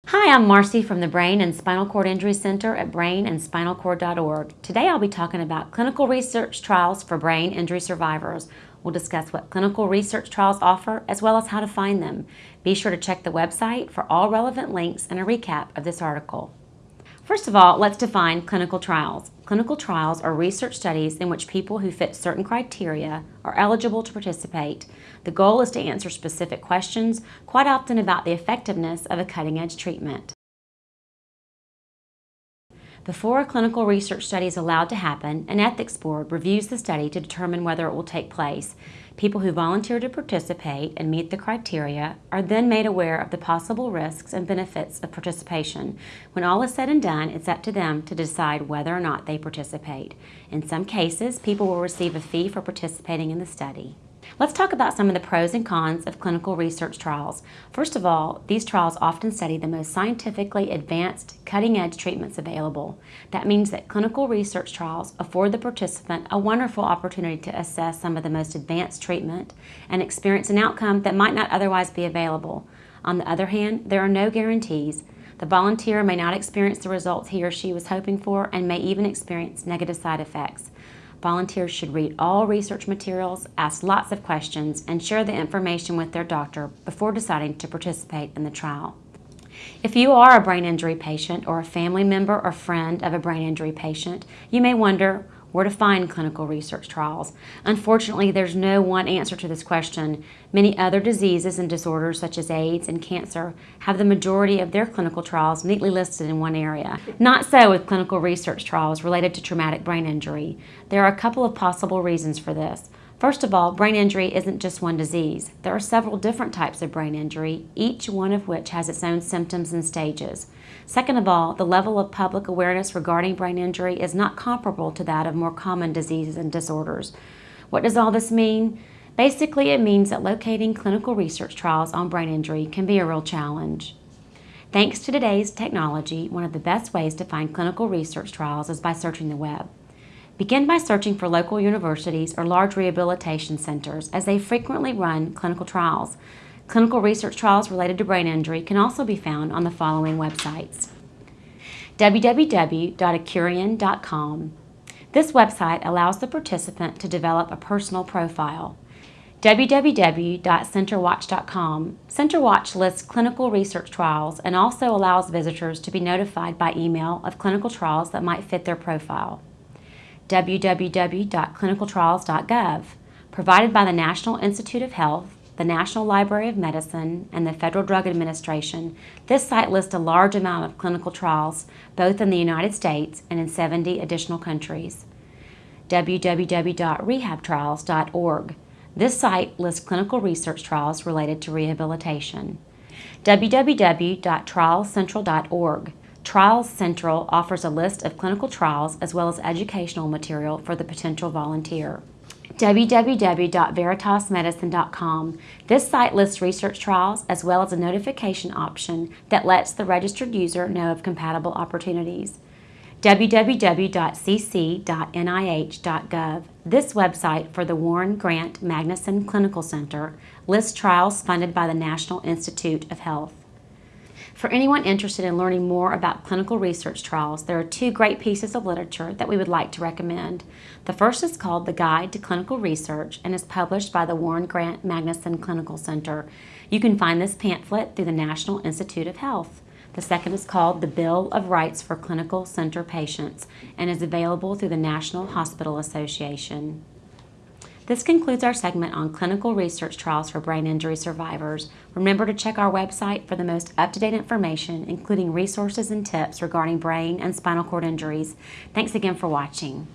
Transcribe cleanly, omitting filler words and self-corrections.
Hi, I'm Marcy from the Brain and Spinal Cord Injury Center at brainandspinalcord.org. Today I'll be talking about clinical research trials for brain injury survivors. We'll discuss what clinical research trials offer as well as how to find them. Be sure to check the website for all relevant links and a recap of this article. First of all, let's define clinical trials. Clinical trials are research studies in which people who fit certain criteria are eligible to participate. The goal is to answer specific questions, quite often about the effectiveness of a cutting-edge treatment. Before a clinical research study is allowed to happen, an ethics board reviews the study to determine whether it will take place. People who volunteer to participate and meet the criteria are then made aware of the possible risks and benefits of participation. When all is said and done, it's up to them to decide whether or not they participate. In some cases, people will receive a fee for participating in the study. Let's talk about some of the pros and cons of clinical research trials. First of all, these trials often study the most scientifically advanced, cutting-edge treatments available. That means that clinical research trials afford the participant a wonderful opportunity to assess some of the most advanced treatment and experience an outcome that might not otherwise be available. On the other hand, there are no guarantees. The volunteer may not experience the results he or she was hoping for and may even experience negative side effects. Volunteers should read all research materials, ask lots of questions, and share the information with their doctor before deciding to participate in the trial. If you are a brain injury patient or a family member or friend of a brain injury patient, you may wonder where to find clinical research trials. Unfortunately, there's no one answer to this question. Many other diseases and disorders such as AIDS and cancer have the majority of their clinical trials neatly listed in one area. Not so with clinical research trials related to traumatic brain injury. There are a couple of possible reasons for this. First of all, brain injury isn't just one disease. There are several different types of brain injury, each one of which has its own symptoms and stages. Second of all, the level of public awareness regarding brain injury is not comparable to that of more common diseases and disorders. What does all this mean? Basically, it means that locating clinical research trials on brain injury can be a real challenge. Thanks to today's technology, one of the best ways to find clinical research trials is by searching the web. Begin by searching for local universities or large rehabilitation centers, as they frequently run clinical trials. Clinical research trials related to brain injury can also be found on the following websites: www.accurian.com. This website allows the participant to develop a personal profile. www.centerwatch.com. CenterWatch lists clinical research trials and also allows visitors to be notified by email of clinical trials that might fit their profile. www.clinicaltrials.gov. Provided by the National Institute of Health, the National Library of Medicine, and the Federal Drug Administration, this site lists a large amount of clinical trials, both in the United States and in 70 additional countries. www.rehabtrials.org. This site lists clinical research trials related to rehabilitation. www.trialscentral.org. Trials Central offers a list of clinical trials as well as educational material for the potential volunteer. www.veritasmedicine.com. This site lists research trials as well as a notification option that lets the registered user know of compatible opportunities. www.cc.nih.gov. This website for the Warren Grant Magnuson Clinical Center lists trials funded by the National Institute of Health. For anyone interested in learning more about clinical research trials, there are two great pieces of literature that we would like to recommend. The first is called The Guide to Clinical Research and is published by the Warren Grant Magnuson Clinical Center. You can find this pamphlet through the National Institute of Health. The second is called The Bill of Rights for Clinical Center Patients and is available through the National Hospital Association. This concludes our segment on clinical research trials for brain injury survivors. Remember to check our website for the most up-to-date information, including resources and tips regarding brain and spinal cord injuries. Thanks again for watching.